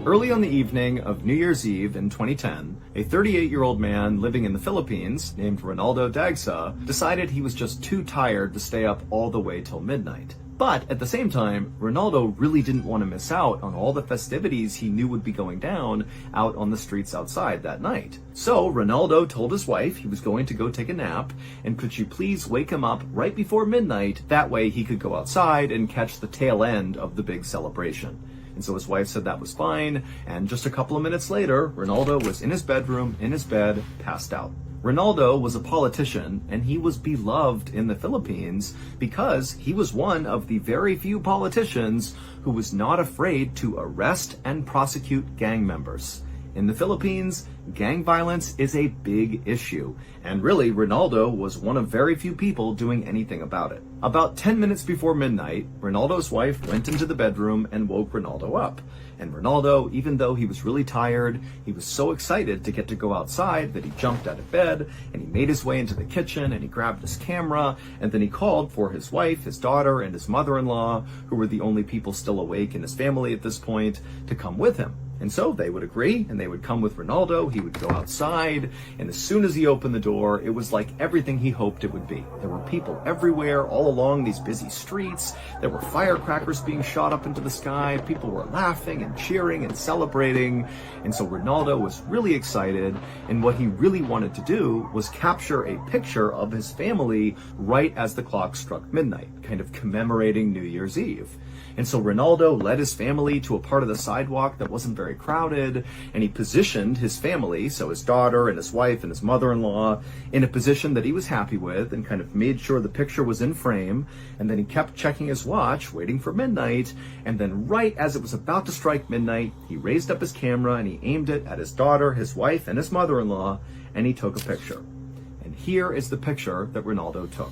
Early on the evening of New Year's Eve in 2010, a 38-year-old man living in the Philippines named Ronaldo Dagsa decided he was just too tired to stay up all the way till midnight. But at the same time, Ronaldo really didn't want to miss out on all the festivities he knew would be going down out on the streets outside that night. So Ronaldo told his wife he was going to go take a nap, and could she please wake him up right before midnight, that way he could go outside and catch the tail end of the big celebration. And so his wife said that was fine, and just a couple of minutes later, Ronaldo was in his bedroom, in his bed, passed out. Ronaldo was a politician, and he was beloved in the Philippines because he was one of the very few politicians who was not afraid to arrest and prosecute gang members. In the Philippines, gang violence is a big issue, and really, Ronaldo was one of very few people doing anything about it. About 10 minutes before midnight, Ronaldo's wife went into the bedroom and woke Ronaldo up. And Ronaldo, even though he was really tired, he was so excited to get to go outside that he jumped out of bed, and he made his way into the kitchen, and he grabbed his camera, and then he called for his wife, his daughter, and his mother-in-law, who were the only people still awake in his family at this point, to come with him. And so they would agree, and they would come with Ronaldo. He would go outside, and as soon as he opened the door, it was like everything he hoped it would be. There were people everywhere, all along these busy streets. There were firecrackers being shot up into the sky. People were laughing and cheering and celebrating. And so Ronaldo was really excited, and what he really wanted to do was capture a picture of his family right as the clock struck midnight, kind of commemorating New Year's Eve. And so Ronaldo led his family to a part of the sidewalk that wasn't very crowded, and he positioned his family, so his daughter and his wife and his mother-in-law, in a position that he was happy with, and kind of made sure the picture was in frame. And then he kept checking his watch, waiting for midnight, and then right as it was about to strike midnight, he raised up his camera and he aimed it at his daughter, his wife, and his mother-in-law, and he took a picture. And here is the picture that Ronaldo took.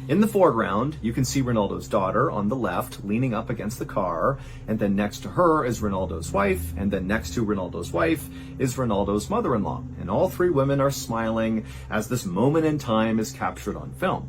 In the foreground, you can see Ronaldo's daughter on the left leaning up against the car, and then next to her is Ronaldo's wife, and then next to Ronaldo's wife is Ronaldo's mother-in-law. And all three women are smiling as this moment in time is captured on film.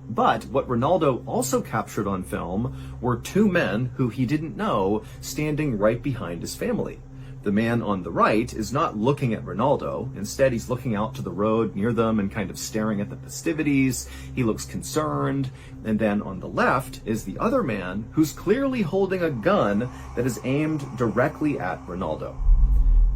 But what Ronaldo also captured on film were two men who he didn't know standing right behind his family. The man on the right is not looking at Ronaldo. Instead, he's looking out to the road near them and kind of staring at the festivities. He looks concerned. And then on the left is the other man who's clearly holding a gun that is aimed directly at Ronaldo.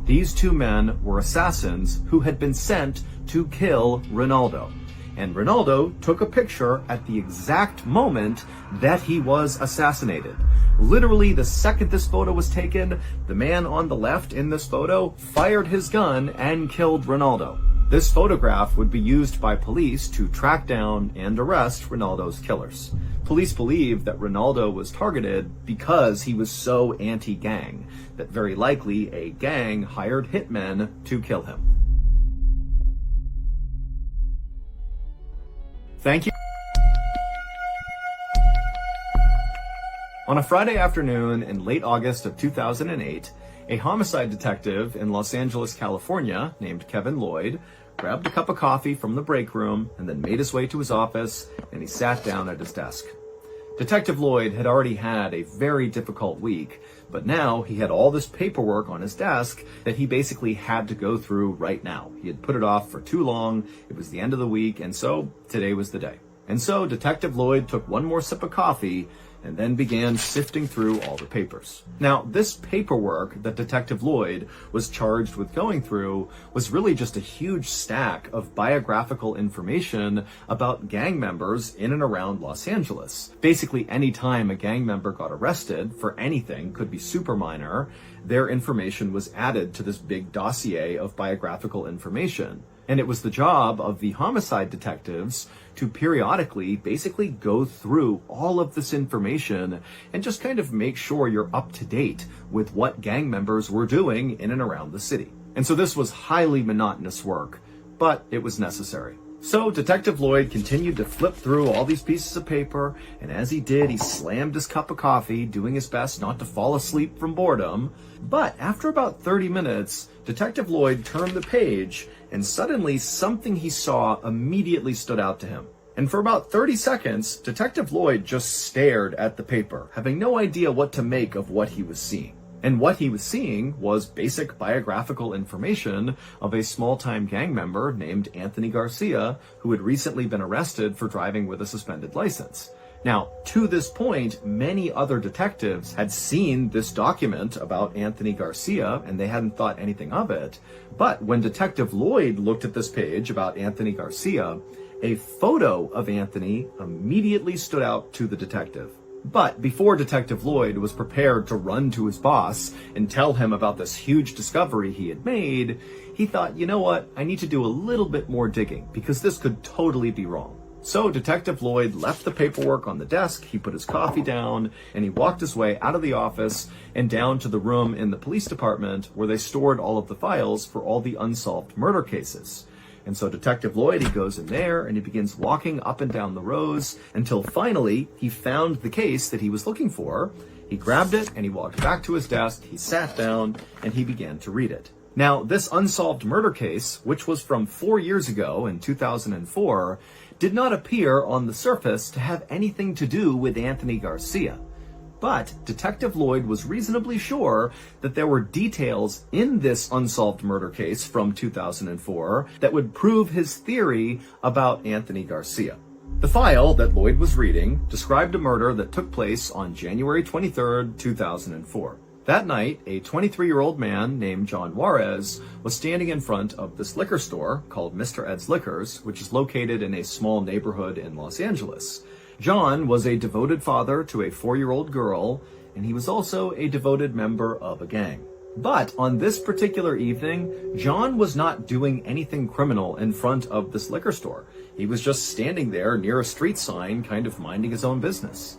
These two men were assassins who had been sent to kill Ronaldo. And Ronaldo took a picture at the exact moment that he was assassinated. Literally, the second this photo was taken, the man on the left in this photo fired his gun and killed Ronaldo. This photograph would be used by police to track down and arrest Ronaldo's killers. Police believe that Ronaldo was targeted because he was so anti-gang, that very likely a gang hired hitmen to kill him. Thank you. On a Friday afternoon in late August of 2008, a homicide detective in Los Angeles, California, named Kevin Lloyd, grabbed a cup of coffee from the break room and then made his way to his office, and he sat down at his desk. Detective Lloyd had already had a very difficult week, but now he had all this paperwork on his desk that he basically had to go through right now. He had put it off for too long, it was the end of the week, and so today was the day. And so Detective Lloyd took one more sip of coffee and then began sifting through all the papers. Now, this paperwork that Detective Lloyd was charged with going through was really just a huge stack of biographical information about gang members in and around Los Angeles. Basically, any time a gang member got arrested for anything, could be super minor, their information was added to this big dossier of biographical information. And it was the job of the homicide detectives to periodically basically go through all of this information and just kind of make sure you're up to date with what gang members were doing in and around the city. And so this was highly monotonous work, but it was necessary. So Detective Lloyd continued to flip through all these pieces of paper, and as he did, he slammed his cup of coffee, doing his best not to fall asleep from boredom. But after about 30 minutes, Detective Lloyd turned the page, and suddenly something he saw immediately stood out to him. And for about 30 seconds, Detective Lloyd just stared at the paper, having no idea what to make of what he was seeing. And what he was seeing was basic biographical information of a small-time gang member named Anthony Garcia, who had recently been arrested for driving with a suspended license. Now, to this point, many other detectives had seen this document about Anthony Garcia, and they hadn't thought anything of it. But when Detective Lloyd looked at this page about Anthony Garcia, a photo of Anthony immediately stood out to the detective. But before Detective Lloyd was prepared to run to his boss and tell him about this huge discovery he had made, he thought, you know what, I need to do a little bit more digging, because this could totally be wrong. So Detective Lloyd left the paperwork on the desk, he put his coffee down, and he walked his way out of the office and down to the room in the police department where they stored all of the files for all the unsolved murder cases. And so Detective Lloyd, he goes in there and he begins walking up and down the rows until finally he found the case that he was looking for. He grabbed it and he walked back to his desk, he sat down, and he began to read it. Now, this unsolved murder case, which was from 4 years ago in 2004, did not appear on the surface to have anything to do with Anthony Garcia. But Detective Lloyd was reasonably sure that there were details in this unsolved murder case from 2004 that would prove his theory about Anthony Garcia. The file that Lloyd was reading described a murder that took place on January 23, 2004. That night, a 23-year-old man named John Juarez was standing in front of this liquor store called Mr. Ed's Liquors, which is located in a small neighborhood in Los Angeles. John was a devoted father to a 4-year-old girl, and he was also a devoted member of a gang. But on this particular evening, John was not doing anything criminal in front of this liquor store. He was just standing there near a street sign, kind of minding his own business.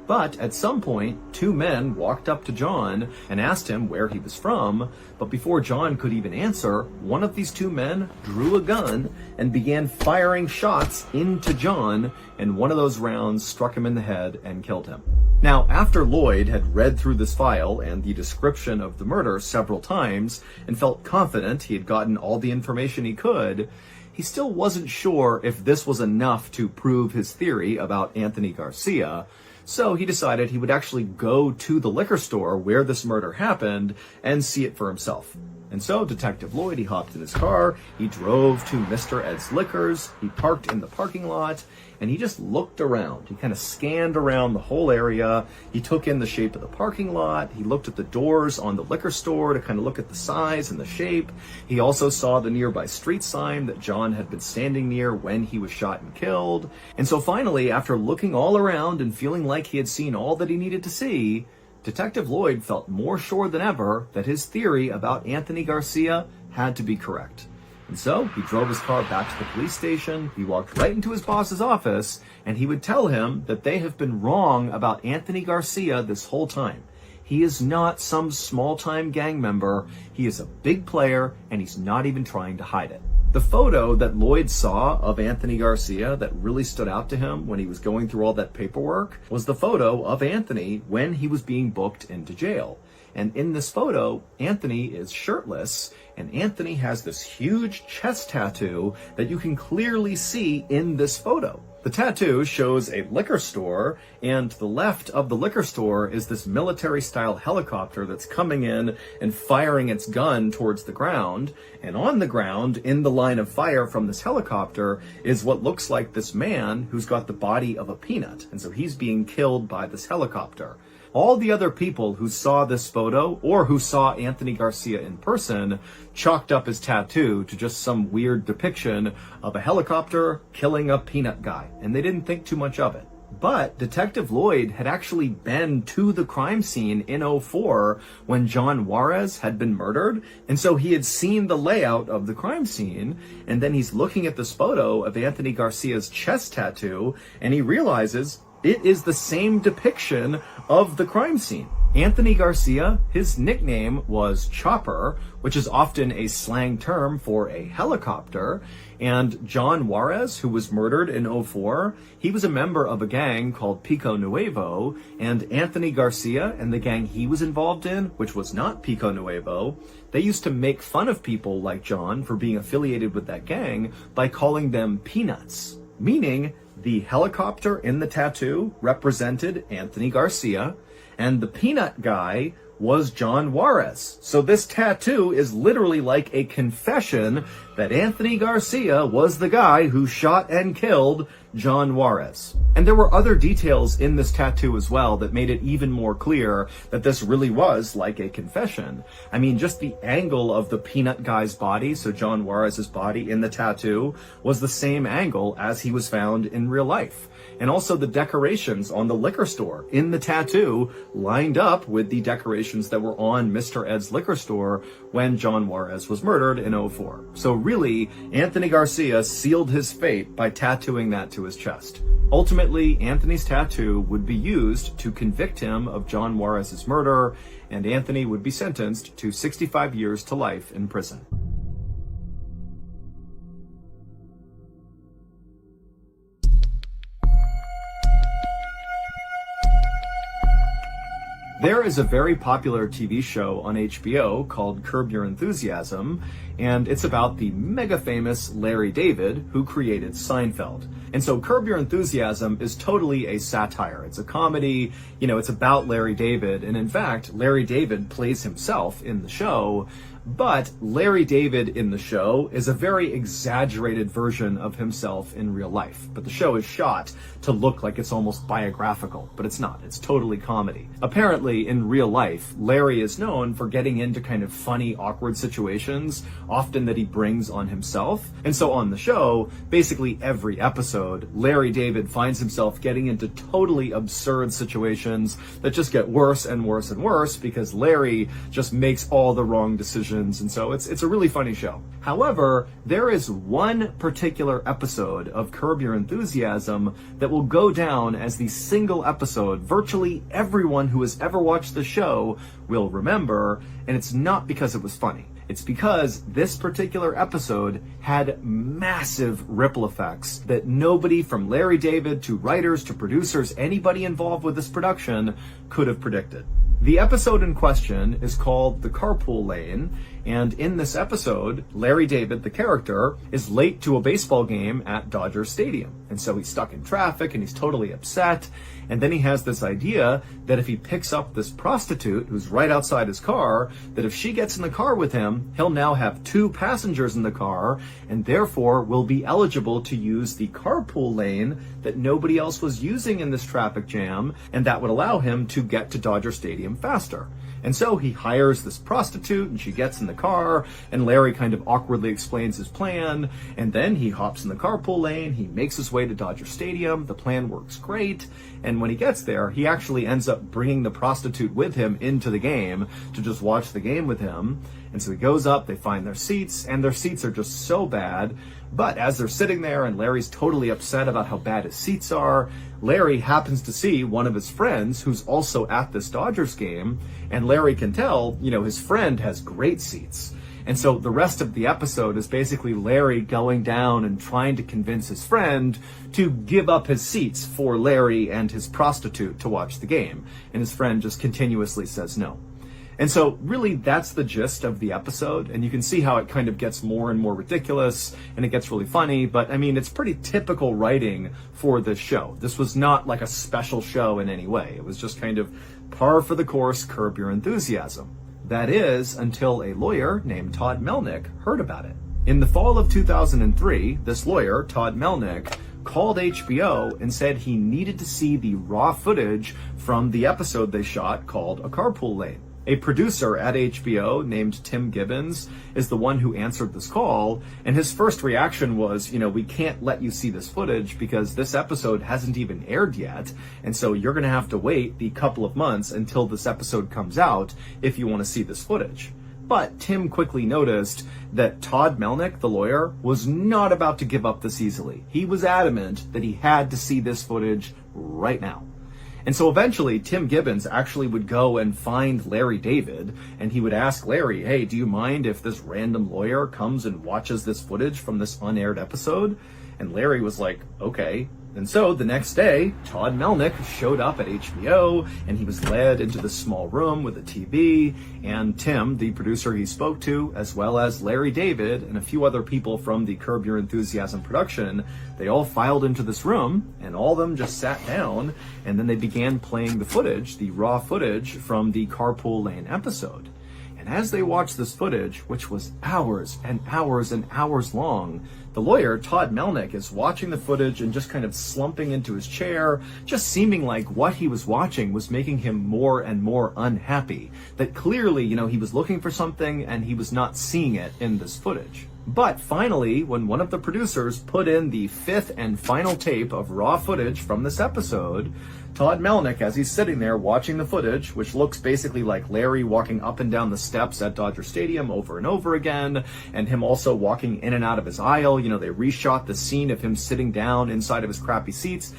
But at some point, 2 men walked up to John and asked him where he was from, but before John could even answer, one of these 2 men drew a gun and began firing shots into John, and one of those rounds struck him in the head and killed him. Now, after Lloyd had read through this file and the description of the murder several times and felt confident he had gotten all the information he could, he still wasn't sure if this was enough to prove his theory about Anthony Garcia. So he decided he would actually go to the liquor store where this murder happened and see it for himself. And so Detective Lloyd, he hopped in his car, he drove to Mr. Ed's Liquors, he parked in the parking lot, and he just looked around. He kind of scanned around the whole area. He took in the shape of the parking lot. He looked at the doors on the liquor store to kind of look at the size and the shape. He also saw the nearby street sign that John had been standing near when he was shot and killed. And so finally, after looking all around and feeling like he had seen all that he needed to see, Detective Lloyd felt more sure than ever that his theory about Anthony Garcia had to be correct. And so he drove his car back to the police station, he walked right into his boss's office, and he would tell him that they have been wrong about Anthony Garcia this whole time. He is not some small-time gang member, he is a big player, and he's not even trying to hide it. The photo that Lloyd saw of Anthony Garcia that really stood out to him when he was going through all that paperwork was the photo of Anthony when he was being booked into jail. And in this photo, Anthony is shirtless, and Anthony has this huge chest tattoo that you can clearly see in this photo. The tattoo shows a liquor store, and to the left of the liquor store is this military-style helicopter that's coming in and firing its gun towards the ground. And on the ground, in the line of fire from this helicopter, is what looks like this man who's got the body of a peanut. And so he's being killed by this helicopter. All the other people who saw this photo or who saw Anthony Garcia in person chalked up his tattoo to just some weird depiction of a helicopter killing a peanut guy, and they didn't think too much of it. But Detective Lloyd had actually been to the crime scene in 2004 when John Juarez had been murdered, and so he had seen the layout of the crime scene, and then he's looking at this photo of Anthony Garcia's chest tattoo, and he realizes it is the same depiction of the crime scene. Anthony Garcia, his nickname was Chopper, which is often a slang term for a helicopter. And John Juarez, who was murdered in 2004, he was a member of a gang called Pico Nuevo. And Anthony Garcia and the gang he was involved in, which was not Pico Nuevo, they used to make fun of people like John for being affiliated with that gang by calling them peanuts, meaning the helicopter in the tattoo represented Anthony Garcia, and the peanut guy was John Juarez. So this tattoo is literally like a confession that Anthony Garcia was the guy who shot and killed John Juarez. And there were other details in this tattoo as well that made it even more clear that this really was like a confession. I mean, just the angle of the peanut guy's body, so John Juarez's body in the tattoo, was the same angle as he was found in real life. And also the decorations on the liquor store in the tattoo lined up with the decorations that were on Mr. Ed's liquor store when John Juarez was murdered in 2004. So really, Anthony Garcia sealed his fate by tattooing that to his chest. Ultimately, Anthony's tattoo would be used to convict him of John Juarez's murder, and Anthony would be sentenced to 65 years to life in prison. There is a very popular TV show on HBO called Curb Your Enthusiasm, and it's about the mega famous Larry David, who created Seinfeld. And so Curb Your Enthusiasm is totally a satire. It's a comedy, it's about Larry David, and in fact, Larry David plays himself in the show, but Larry David in the show is a very exaggerated version of himself in real life. But the show is shot to look like it's almost biographical, but it's not. It's totally comedy. Apparently, in real life, Larry is known for getting into kind of funny, awkward situations, often that he brings on himself. And so on the show, basically every episode, Larry David finds himself getting into totally absurd situations that just get worse and worse and worse because Larry just makes all the wrong decisions. And so it's a really funny show. However, there is one particular episode of Curb Your Enthusiasm that will go down as the single episode virtually everyone who has ever watched the show will remember, and it's not because it was funny. It's because this particular episode had massive ripple effects that nobody from Larry David to writers to producers, anybody involved with this production, could have predicted. The episode in question is called The Carpool Lane, and in this episode, Larry David, the character, is late to a baseball game at Dodger Stadium. And so he's stuck in traffic and he's totally upset. And then he has this idea that if he picks up this prostitute who's right outside his car, that if she gets in the car with him, he'll now have 2 passengers in the car and therefore will be eligible to use the carpool lane that nobody else was using in this traffic jam, and that would allow him to get to Dodger Stadium faster. And so he hires this prostitute and she gets in the car and Larry kind of awkwardly explains his plan, and then he hops in the carpool lane, he makes his way to Dodger Stadium, the plan works great, and when he gets there, he actually ends up bringing the prostitute with him into the game to just watch the game with him. And so he goes up, they find their seats, and their seats are just so bad. But as they're sitting there and Larry's totally upset about how bad his seats are, Larry happens to see one of his friends who's also at this Dodgers game, and Larry can tell, his friend has great seats. And so the rest of the episode is basically Larry going down and trying to convince his friend to give up his seats for Larry and his prostitute to watch the game. And his friend just continuously says no. And so really that's the gist of the episode, and you can see how it kind of gets more and more ridiculous and it gets really funny, but I mean, it's pretty typical writing for this show. This was not like a special show in any way. It was just kind of par for the course, Curb Your Enthusiasm. That is, until a lawyer named Todd Melnick heard about it. In the fall of 2003, this lawyer, Todd Melnick, called HBO and said he needed to see the raw footage from the episode they shot called A Carpool Lane. A producer at HBO named Tim Gibbons is the one who answered this call, and his first reaction was, we can't let you see this footage because this episode hasn't even aired yet, and so you're going to have to wait the couple of months until this episode comes out if you want to see this footage. But Tim quickly noticed that Todd Melnick, the lawyer, was not about to give up this easily. He was adamant that he had to see this footage right now. And so eventually, Tim Gibbons actually would go and find Larry David, and he would ask Larry, hey, do you mind if this random lawyer comes and watches this footage from this unaired episode? And Larry was like, okay. And so the next day, Todd Melnick showed up at HBO, and he was led into the small room with a TV, and Tim, the producer he spoke to, as well as Larry David and a few other people from the Curb Your Enthusiasm production, they all filed into this room, and all of them just sat down, and then they began playing the footage, the raw footage from the Carpool Lane episode. And as they watched this footage, which was hours and hours and hours long, the lawyer, Todd Melnick, is watching the footage and just kind of slumping into his chair, just seeming like what he was watching was making him more and more unhappy. That clearly, he was looking for something and he was not seeing it in this footage. But finally, when one of the producers put in the fifth and final tape of raw footage from this episode, Todd Melnick, as he's sitting there watching the footage, which looks basically like Larry walking up and down the steps at Dodger Stadium over and over again, and him also walking in and out of his aisle. They reshot the scene of him sitting down inside of his crappy seats.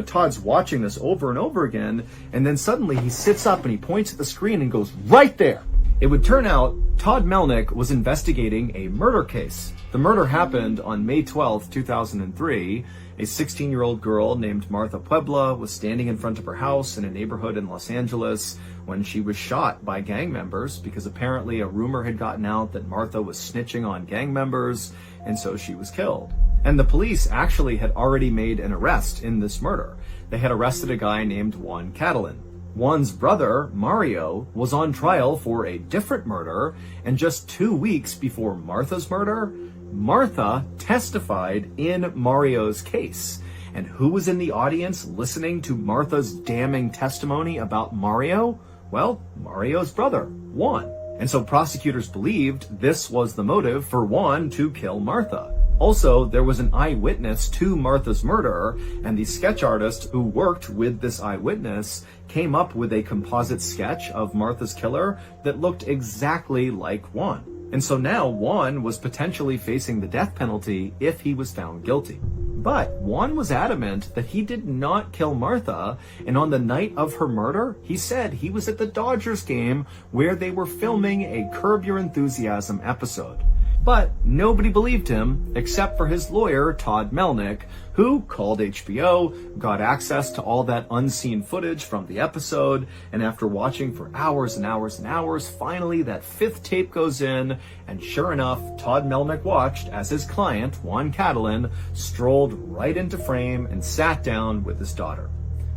Todd's watching this over and over again, and then suddenly he sits up and he points at the screen and goes, "Right there!" It would turn out Todd Melnick was investigating a murder case. The murder happened on May 12th, 2003. A 16-year-old girl named Martha Puebla was standing in front of her house in a neighborhood in Los Angeles when she was shot by gang members because apparently a rumor had gotten out that Martha was snitching on gang members, and so she was killed. And the police actually had already made an arrest in this murder. They had arrested a guy named Juan Catalan. Juan's brother, Mario, was on trial for a different murder, and just 2 weeks before Martha's murder, Martha testified in Mario's case. And who was in the audience listening to Martha's damning testimony about Mario? Well, Mario's brother, Juan. And so prosecutors believed this was the motive for Juan to kill Martha. Also, there was an eyewitness to Martha's murder, and the sketch artist who worked with this eyewitness came up with a composite sketch of Martha's killer that looked exactly like Juan. And so now Juan was potentially facing the death penalty if he was found guilty. But Juan was adamant that he did not kill Martha, and on the night of her murder, he said he was at the Dodgers game where they were filming a Curb Your Enthusiasm episode. But nobody believed him except for his lawyer, Todd Melnick, who called HBO, got access to all that unseen footage from the episode, and after watching for hours and hours and hours, finally that fifth tape goes in, and sure enough, Todd Melnick watched as his client, Juan Catalan, strolled right into frame and sat down with his daughter.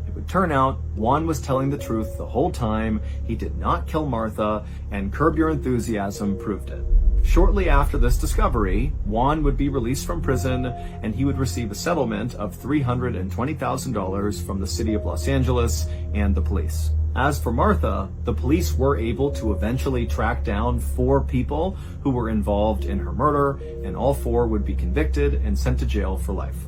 It would turn out Juan was telling the truth the whole time. He did not kill Martha, and Curb Your Enthusiasm proved it. Shortly after this discovery, Juan would be released from prison, and he would receive a settlement of $320,000 from the city of Los Angeles and the police. As for Martha, the police were able to eventually track down 4 people who were involved in her murder, and all 4 would be convicted and sent to jail for life.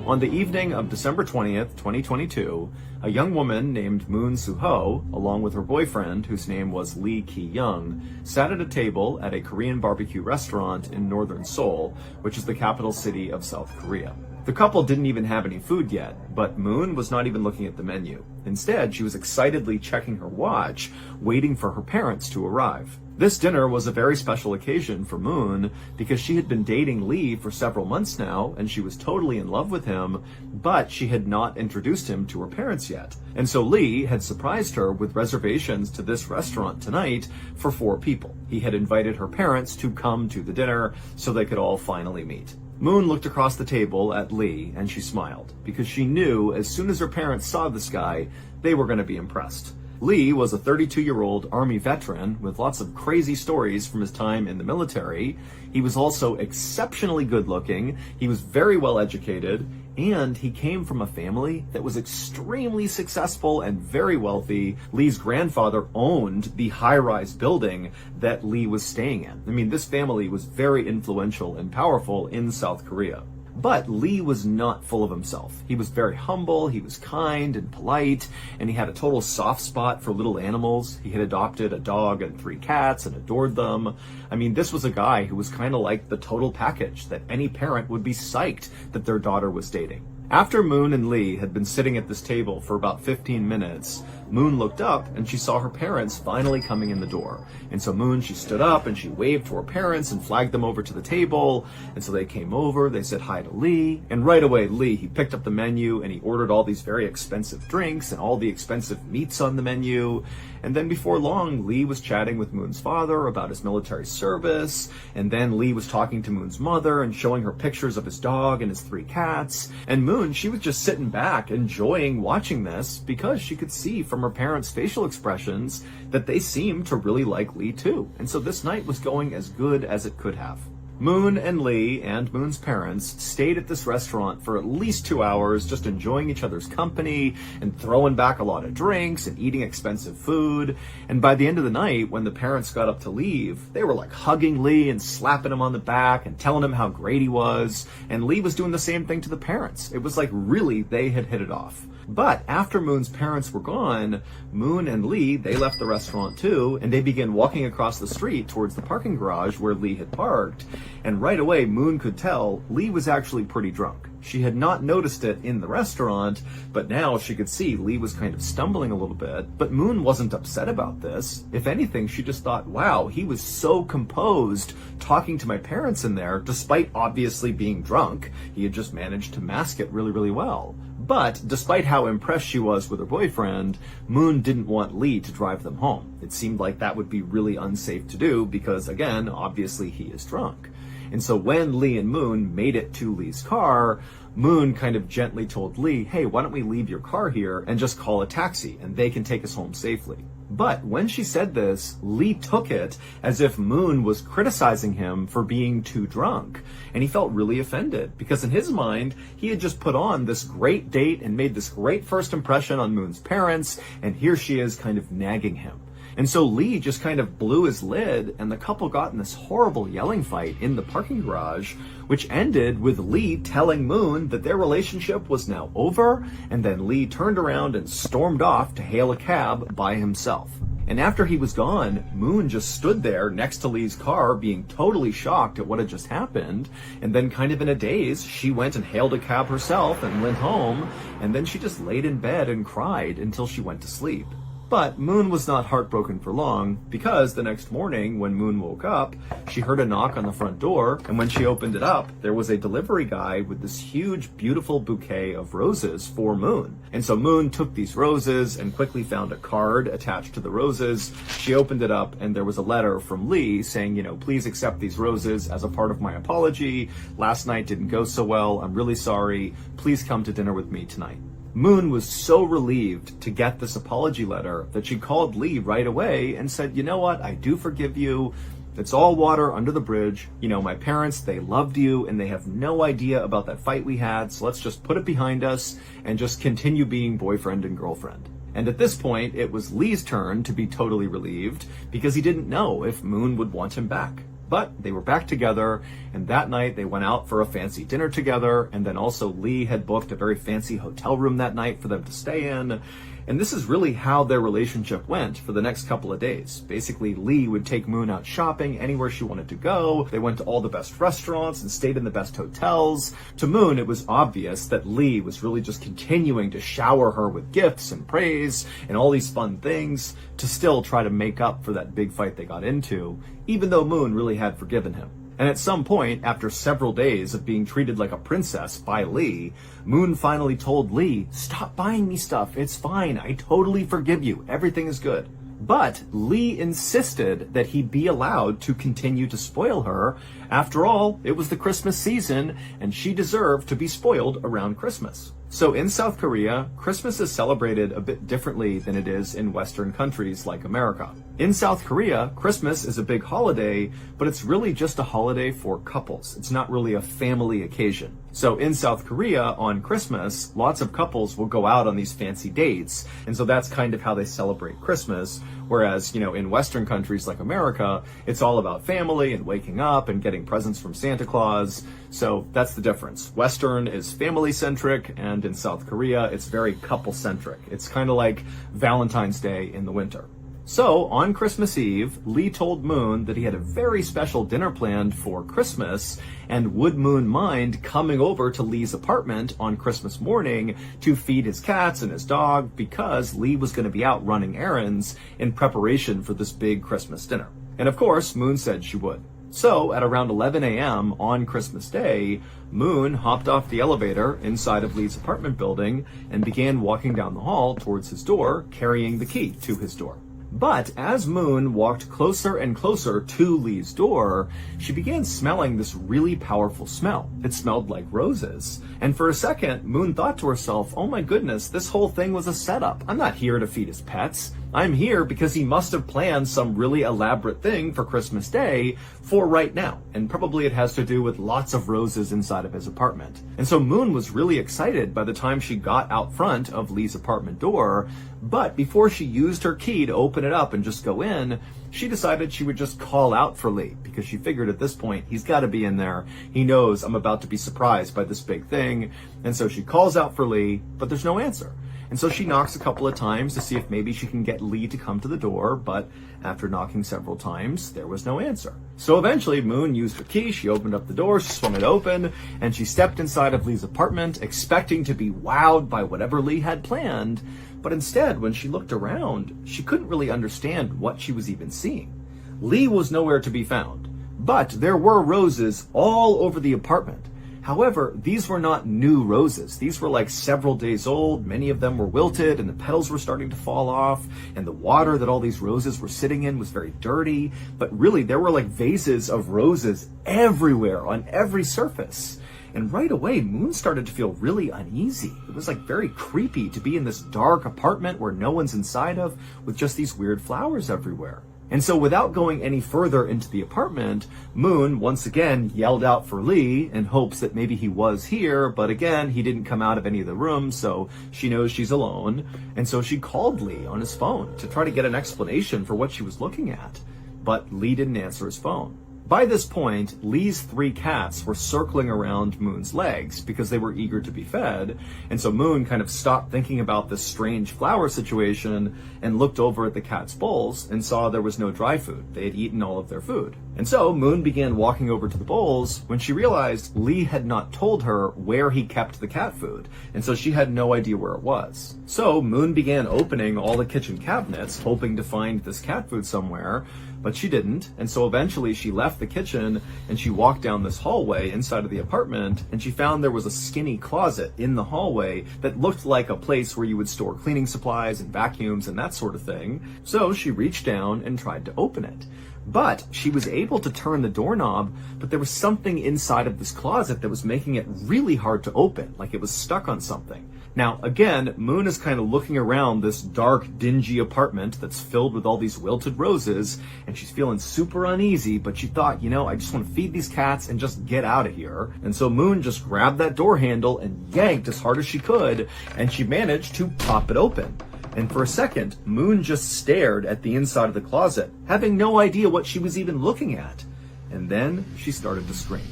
On the evening of December 20th, 2022, a young woman named Moon Soo-ho, along with her boyfriend, whose name was Lee Ki-young, sat at a table at a Korean barbecue restaurant in northern Seoul, which is the capital city of South Korea. The couple didn't even have any food yet, but Moon was not even looking at the menu. Instead, she was excitedly checking her watch, waiting for her parents to arrive. This dinner was a very special occasion for Moon because she had been dating Lee for several months now, and she was totally in love with him, but she had not introduced him to her parents yet. And so Lee had surprised her with reservations to this restaurant tonight for 4 people. He had invited her parents to come to the dinner so they could all finally meet. Moon looked across the table at Lee and she smiled because she knew as soon as her parents saw this guy, they were going to be impressed. Lee was a 32-year-old Army veteran with lots of crazy stories from his time in the military. He was also exceptionally good-looking, he was very well educated, and he came from a family that was extremely successful and very wealthy. Lee's grandfather owned the high-rise building that Lee was staying in. I mean, this family was very influential and powerful in South Korea. But Lee was not full of himself. He was very humble, he was kind and polite, and he had a total soft spot for little animals. He had adopted a dog and 3 cats and adored them. I mean, this was a guy who was kind of like the total package that any parent would be psyched that their daughter was dating. After Moon and Lee had been sitting at this table for about 15 minutes, Moon looked up and she saw her parents finally coming in the door. And so Moon, she stood up and she waved to her parents and flagged them over to the table. And so they came over, they said hi to Lee. And right away, Lee, he picked up the menu and he ordered all these very expensive drinks and all the expensive meats on the menu. And then before long, Lee was chatting with Moon's father about his military service. And then Lee was talking to Moon's mother and showing her pictures of his dog and his 3 cats. And Moon, she was just sitting back enjoying watching this because she could see from her parents' facial expressions that they seemed to really like Lee too. And so this night was going as good as it could have. Moon and Lee and Moon's parents stayed at this restaurant for at least 2 hours, just enjoying each other's company and throwing back a lot of drinks and eating expensive food. And by the end of the night, when the parents got up to leave, they were like hugging Lee and slapping him on the back and telling him how great he was. And Lee was doing the same thing to the parents. It was like really they had hit it off. But after Moon's parents were gone, Moon and Lee, they left the restaurant too, and they began walking across the street towards the parking garage where Lee had parked. And right away, Moon could tell Lee was actually pretty drunk. She had not noticed it in the restaurant, but now she could see Lee was kind of stumbling a little bit. But Moon wasn't upset about this. If anything, she just thought, wow, he was so composed talking to my parents in there, despite obviously being drunk. He had just managed to mask it really, really well. But despite how impressed she was with her boyfriend, Moon didn't want Lee to drive them home. It seemed like that would be really unsafe to do because, again, obviously he is drunk. And so when Lee and Moon made it to Lee's car, Moon kind of gently told Lee, hey, why don't we leave your car here and just call a taxi and they can take us home safely. But when she said this, Lee took it as if Moon was criticizing him for being too drunk. And he felt really offended because in his mind, he had just put on this great date and made this great first impression on Moon's parents. And here she is kind of nagging him. And so Lee just kind of blew his lid and the couple got in this horrible yelling fight in the parking garage, which ended with Lee telling Moon that their relationship was now over. And then Lee turned around and stormed off to hail a cab by himself. And after he was gone, Moon just stood there next to Lee's car being totally shocked at what had just happened. And then kind of in a daze, she went and hailed a cab herself and went home. And then she just laid in bed and cried until she went to sleep. But Moon was not heartbroken for long because the next morning when Moon woke up, she heard a knock on the front door. And when she opened it up, there was a delivery guy with this huge, beautiful bouquet of roses for Moon. And so Moon took these roses and quickly found a card attached to the roses. She opened it up and there was a letter from Lee saying, please accept these roses as a part of my apology. Last night didn't go so well. I'm really sorry. Please come to dinner with me tonight. Moon was so relieved to get this apology letter that she called Lee right away and said, you know what, I do forgive you. It's all water under the bridge. My parents, they loved you and they have no idea about that fight we had. So let's just put it behind us and just continue being boyfriend and girlfriend. And at this point, it was Lee's turn to be totally relieved because he didn't know if Moon would want him back. But they were back together, and that night they went out for a fancy dinner together, and then also Lee had booked a very fancy hotel room that night for them to stay in. And this is really how their relationship went for the next couple of days. Basically, Lee would take Moon out shopping anywhere she wanted to go. They went to all the best restaurants and stayed in the best hotels. To Moon, it was obvious that Lee was really just continuing to shower her with gifts and praise and all these fun things to still try to make up for that big fight they got into, even though Moon really had forgiven him. And at some point, after several days of being treated like a princess by Lee, Moon finally told Lee, stop buying me stuff. It's fine. I totally forgive you. Everything is good. But Lee insisted that he be allowed to continue to spoil her. After all, it was the Christmas season, and she deserved to be spoiled around Christmas. So in South Korea, Christmas is celebrated a bit differently than it is in Western countries like America. In South Korea, Christmas is a big holiday, but it's really just a holiday for couples. It's not really a family occasion. So in South Korea, on Christmas, lots of couples will go out on these fancy dates. And so that's kind of how they celebrate Christmas. Whereas, in Western countries like America, it's all about family and waking up and getting presents from Santa Claus. So that's the difference. Western is family-centric, and in South Korea, it's very couple-centric. It's kind of like Valentine's Day in the winter. So, on Christmas Eve, Lee told Moon that he had a very special dinner planned for Christmas, and would Moon mind coming over to Lee's apartment on Christmas morning to feed his cats and his dog, because Lee was going to be out running errands in preparation for this big Christmas dinner. And of course, Moon said she would. So, at around 11 a.m. on Christmas Day, Moon hopped off the elevator inside of Lee's apartment building and began walking down the hall towards his door, carrying the key to his door. But as Moon walked closer and closer to Lee's door, she began smelling this really powerful smell. It smelled like roses. And for a second, Moon thought to herself, oh my goodness, this whole thing was a setup. I'm not here to feed his pets. I'm here because he must have planned some really elaborate thing for Christmas Day for right now. And probably it has to do with lots of roses inside of his apartment. And so Moon was really excited by the time she got out front of Lee's apartment door. But before she used her key to open it up and just go in, she decided she would just call out for Lee, because she figured at this point, he's got to be in there. He knows I'm about to be surprised by this big thing. And so she calls out for Lee, but there's no answer. And so she knocks a couple of times to see if maybe she can get Lee to come to the door, but after knocking several times, there was no answer. So eventually, Moon used her key, she opened up the door, she swung it open, and she stepped inside of Lee's apartment, expecting to be wowed by whatever Lee had planned. But instead, when she looked around, she couldn't really understand what she was even seeing. Lee was nowhere to be found, but there were roses all over the apartment. However, these were not new roses. These were like several days old. Many of them were wilted and the petals were starting to fall off, and the water that all these roses were sitting in was very dirty. But really, there were like vases of roses everywhere on every surface. And right away, Moon started to feel really uneasy. It was like very creepy to be in this dark apartment where no one's inside of, with just these weird flowers everywhere. And so without going any further into the apartment, Moon once again yelled out for Lee in hopes that maybe he was here, but again, he didn't come out of any of the rooms, so she knows she's alone. And so she called Lee on his phone to try to get an explanation for what she was looking at. But Lee didn't answer his phone. By this point, Lee's 3 cats were circling around Moon's legs because they were eager to be fed, and so Moon kind of stopped thinking about this strange flower situation and looked over at the cats' bowls and saw there was no dry food. They had eaten all of their food. And so Moon began walking over to the bowls when she realized Lee had not told her where he kept the cat food, and so she had no idea where it was. So Moon began opening all the kitchen cabinets, hoping to find this cat food somewhere, but she didn't, and so eventually she left the kitchen and she walked down this hallway inside of the apartment, and she found there was a skinny closet in the hallway that looked like a place where you would store cleaning supplies and vacuums and that sort of thing. So she reached down and tried to open it. But she was able to turn the doorknob, but there was something inside of this closet that was making it really hard to open, like it was stuck on something. Now, again, Moon is kind of looking around this dark, dingy apartment that's filled with all these wilted roses, and she's feeling super uneasy, but she thought, I just want to feed these cats and just get out of here. And so Moon just grabbed that door handle and yanked as hard as she could, and she managed to pop it open. And for a second, Moon just stared at the inside of the closet, having no idea what she was even looking at. And then she started to scream.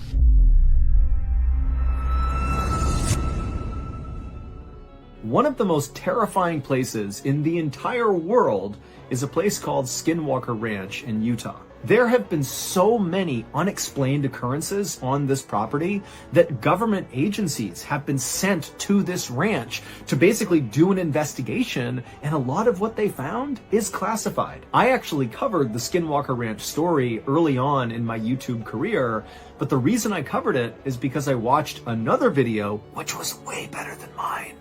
One of the most terrifying places in the entire world is a place called Skinwalker Ranch in Utah. There have been so many unexplained occurrences on this property that government agencies have been sent to this ranch to basically do an investigation, and a lot of what they found is classified. I actually covered the Skinwalker Ranch story early on in my YouTube career, but the reason I covered it is because I watched another video, which was way better than mine,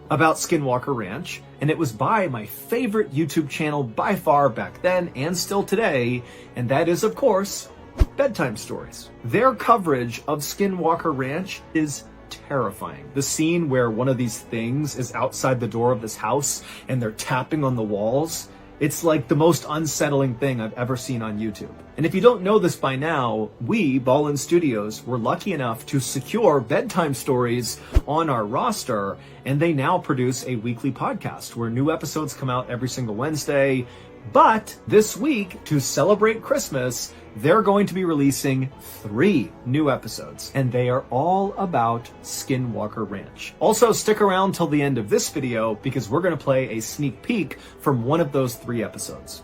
about Skinwalker Ranch, and it was by my favorite YouTube channel by far back then and still today, and that is, of course, Bedtime Stories. Their coverage of Skinwalker Ranch is terrifying. The scene where one of these things is outside the door of this house and they're tapping on the walls, it's like the most unsettling thing I've ever seen on YouTube. And if you don't know this by now, we, Ballen Studios, were lucky enough to secure Bedtime Stories on our roster, and they now produce a weekly podcast where new episodes come out every single Wednesday. But this week, to celebrate Christmas, they're going to be releasing 3 new episodes, and they are all about Skinwalker Ranch. Also, stick around till the end of this video because we're going to play a sneak peek from one of those 3 episodes.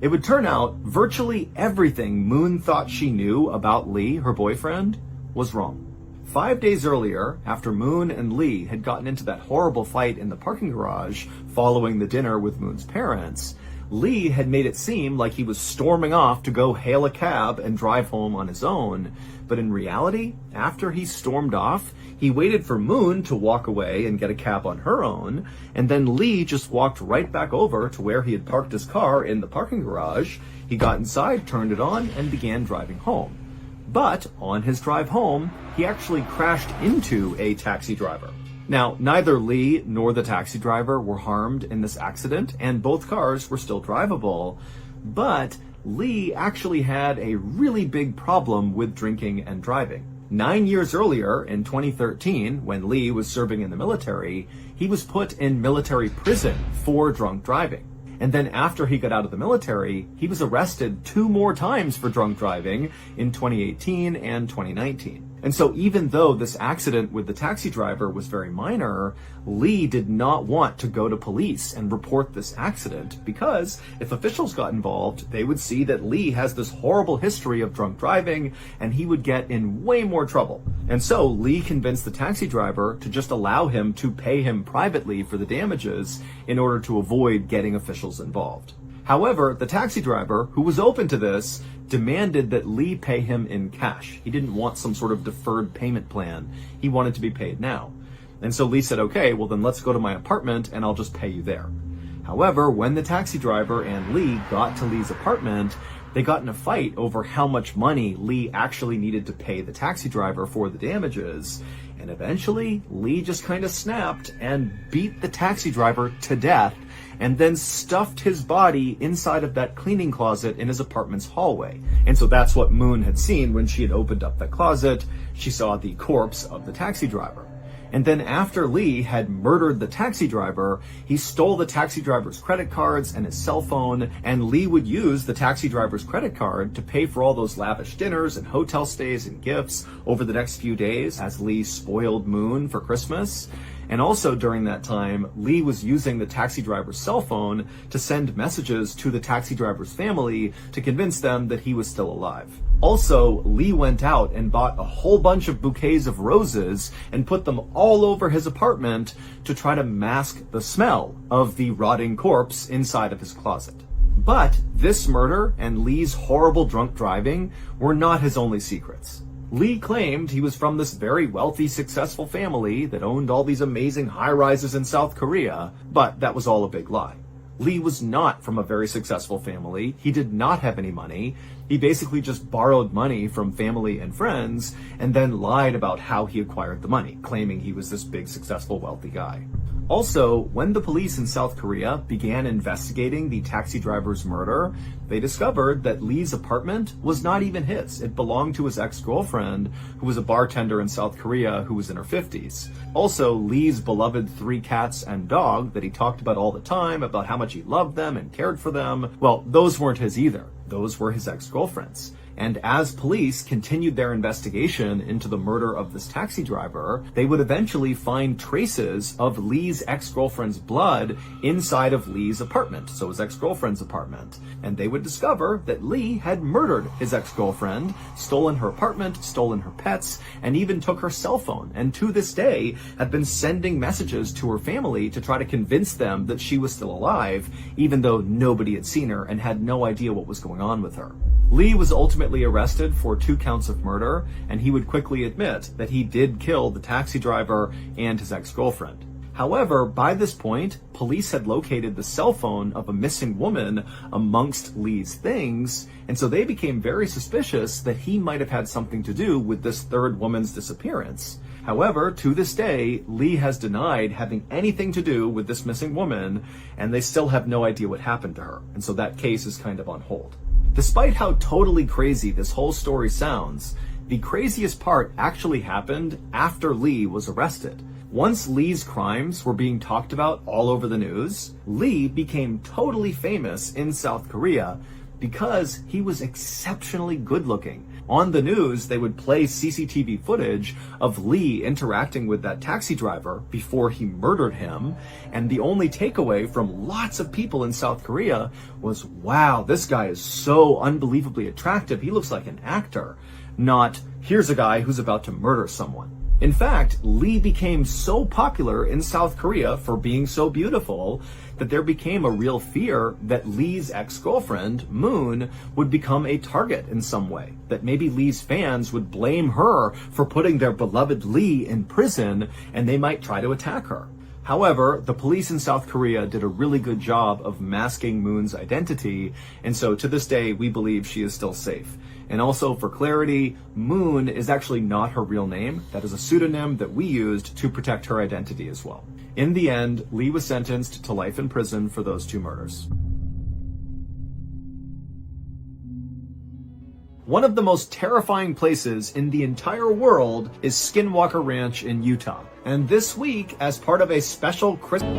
It would turn out virtually everything Moon thought she knew about Lee, her boyfriend, was wrong. 5 days earlier, after Moon and Lee had gotten into that horrible fight in the parking garage following the dinner with Moon's parents, Lee had made it seem like he was storming off to go hail a cab and drive home on his own. But in reality, after he stormed off, he waited for Moon to walk away and get a cab on her own, and then Lee just walked right back over to where he had parked his car in the parking garage. He got inside, turned it on, and began driving home. But on his drive home, he actually crashed into a taxi driver. Now, neither Lee nor the taxi driver were harmed in this accident, and both cars were still drivable, but Lee actually had a really big problem with drinking and driving. 9 years earlier, in 2013, when Lee was serving in the military, he was put in military prison for drunk driving. And then after he got out of the military, he was arrested 2 more times for drunk driving in 2018 and 2019. And so even though this accident with the taxi driver was very minor, Lee did not want to go to police and report this accident because if officials got involved, they would see that Lee has this horrible history of drunk driving and he would get in way more trouble. And so Lee convinced the taxi driver to just allow him to pay him privately for the damages in order to avoid getting officials involved. However, the taxi driver, who was open to this, demanded that Lee pay him in cash. He didn't want some sort of deferred payment plan. He wanted to be paid now. And so Lee said, okay, well then let's go to my apartment and I'll just pay you there. However, when the taxi driver and Lee got to Lee's apartment, they got in a fight over how much money Lee actually needed to pay the taxi driver for the damages. And eventually, Lee just kind of snapped and beat the taxi driver to death and then stuffed his body inside of that cleaning closet in his apartment's hallway. And so that's what Moon had seen when she had opened up that closet. She saw the corpse of the taxi driver. And then after Lee had murdered the taxi driver, he stole the taxi driver's credit cards and his cell phone, and Lee would use the taxi driver's credit card to pay for all those lavish dinners and hotel stays and gifts over the next few days as Lee spoiled Moon for Christmas. And also during that time, Lee was using the taxi driver's cell phone to send messages to the taxi driver's family to convince them that he was still alive. Also, Lee went out and bought a whole bunch of bouquets of roses and put them all over his apartment to try to mask the smell of the rotting corpse inside of his closet. But this murder and Lee's horrible drunk driving were not his only secrets. Lee claimed he was from this very wealthy, successful family that owned all these amazing high-rises in South Korea, but that was all a big lie. Lee was not from a very successful family. He did not have any money. He basically just borrowed money from family and friends and then lied about how he acquired the money, claiming he was this big, successful, wealthy guy. Also, when the police in South Korea began investigating the taxi driver's murder, they discovered that Lee's apartment was not even his. It belonged to his ex-girlfriend, who was a bartender in South Korea who was in her 50s. Also, Lee's beloved 3 cats and dog that he talked about all the time, about how much he loved them and cared for them, well, those weren't his either. Those were his ex-girlfriend's. And as police continued their investigation into the murder of this taxi driver, they would eventually find traces of Lee's ex-girlfriend's blood inside of Lee's apartment, so his ex-girlfriend's apartment. And they would discover that Lee had murdered his ex-girlfriend, stolen her apartment, stolen her pets, and even took her cell phone, and to this day had been sending messages to her family to try to convince them that she was still alive, even though nobody had seen her and had no idea what was going on with her. Lee was ultimately arrested for 2 counts of murder, and he would quickly admit that he did kill the taxi driver and his ex-girlfriend. However, by this point, police had located the cell phone of a missing woman amongst Lee's things, and so they became very suspicious that he might have had something to do with this 3rd woman's disappearance. However, to this day, Lee has denied having anything to do with this missing woman, and they still have no idea what happened to her, and so that case is kind of on hold. Despite how totally crazy this whole story sounds, the craziest part actually happened after Lee was arrested. Once Lee's crimes were being talked about all over the news, Lee became totally famous in South Korea because he was exceptionally good looking. On the news, they would play CCTV footage of Lee interacting with that taxi driver before he murdered him. And the only takeaway from lots of people in South Korea was, wow, this guy is so unbelievably attractive. He looks like an actor. Not, here's a guy who's about to murder someone. In fact, Lee became so popular in South Korea for being so beautiful that there became a real fear that Lee's ex-girlfriend, Moon, would become a target in some way, that maybe Lee's fans would blame her for putting their beloved Lee in prison and they might try to attack her. However, the police in South Korea did a really good job of masking Moon's identity, and so to this day, we believe she is still safe. And also, for clarity, Moon is actually not her real name. That is a pseudonym that we used to protect her identity as well. In the end, Lee was sentenced to life in prison for those 2 murders. One of the most terrifying places in the entire world is Skinwalker Ranch in Utah. And this week, as part of a special Christmas...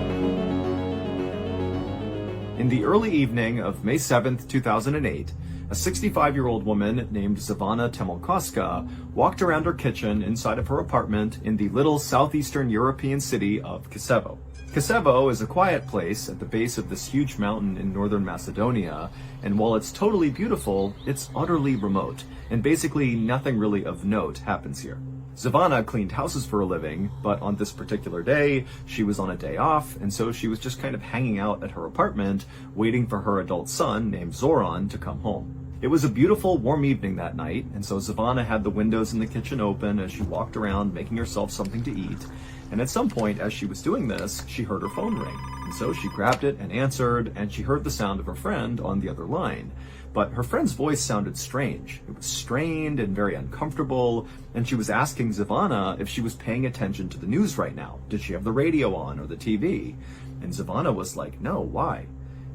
In the early evening of May 7th, 2008, a 65-year-old woman named Zavana Temolkoska walked around her kitchen inside of her apartment in the little southeastern European city of Kisevo. Kisevo is a quiet place at the base of this huge mountain in northern Macedonia, and while it's totally beautiful, it's utterly remote, and basically nothing really of note happens here. Zavana cleaned houses for a living, but on this particular day, she was on a day off, and so she was just kind of hanging out at her apartment, waiting for her adult son, named Zoran, to come home. It was a beautiful, warm evening that night, and so Zavana had the windows in the kitchen open as she walked around making herself something to eat, and at some point, as she was doing this, she heard her phone ring. And so she grabbed it and answered, and she heard the sound of her friend on the other line. But her friend's voice sounded strange. It was strained and very uncomfortable, and she was asking Zavana if she was paying attention to the news right now. Did she have the radio on or the TV? And Zavana was like, no, why?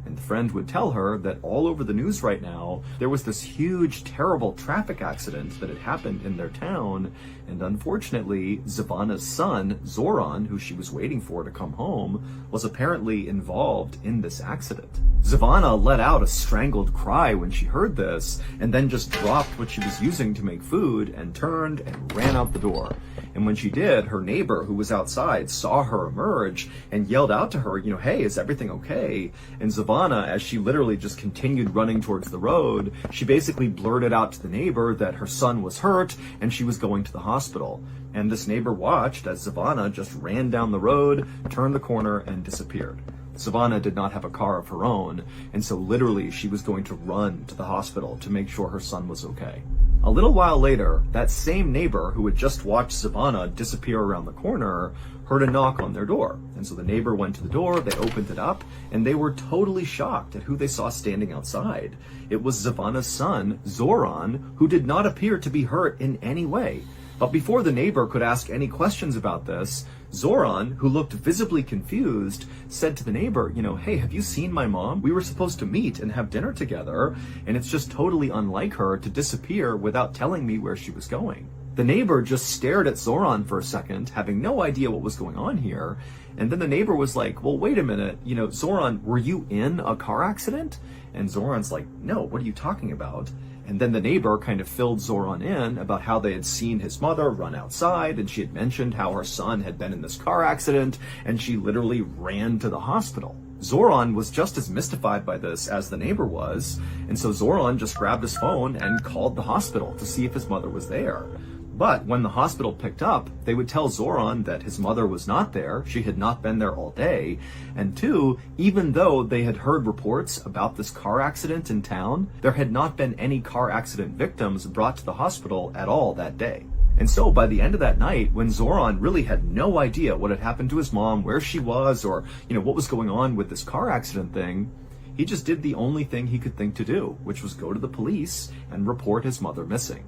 And the friend would tell her that all over the news right now, there was this huge, terrible traffic accident that had happened in their town, and unfortunately, Zavana's son, Zoran, who she was waiting for to come home, was apparently involved in this accident. Zavana let out a strangled cry when she heard this, and then just dropped what she was using to make food and turned and ran out the door. And when she did, her neighbor who was outside saw her emerge and yelled out to her, hey, is everything okay? And Zavana, as she literally just continued running towards the road, she basically blurted out to the neighbor that her son was hurt and she was going to the hospital. And this neighbor watched as Zavana just ran down the road, turned the corner, and disappeared. Zavana did not have a car of her own, and so literally she was going to run to the hospital to make sure her son was okay. A little while later, that same neighbor who had just watched Zavana disappear around the corner heard a knock on their door. And so the neighbor went to the door, they opened it up, and they were totally shocked at who they saw standing outside. It was Zavana's son, Zoran, who did not appear to be hurt in any way. But before the neighbor could ask any questions about this, Zoran, who looked visibly confused, said to the neighbor, hey, have you seen my mom? We were supposed to meet and have dinner together, and it's just totally unlike her to disappear without telling me where she was going. The neighbor just stared at Zoran for a second, having no idea what was going on here, and then the neighbor was like, well, wait a minute, Zoran, were you in a car accident? And Zoran's like, no, what are you talking about? And then the neighbor kind of filled Zoran in about how they had seen his mother run outside, and she had mentioned how her son had been in this car accident, and she literally ran to the hospital. Zoran was just as mystified by this as the neighbor was, and so Zoran just grabbed his phone and called the hospital to see if his mother was there. But when the hospital picked up, they would tell Zoran that his mother was not there, she had not been there all day, and 2, even though they had heard reports about this car accident in town, there had not been any car accident victims brought to the hospital at all that day. And so by the end of that night, when Zoran really had no idea what had happened to his mom, where she was, or what was going on with this car accident thing, he just did the only thing he could think to do, which was go to the police and report his mother missing.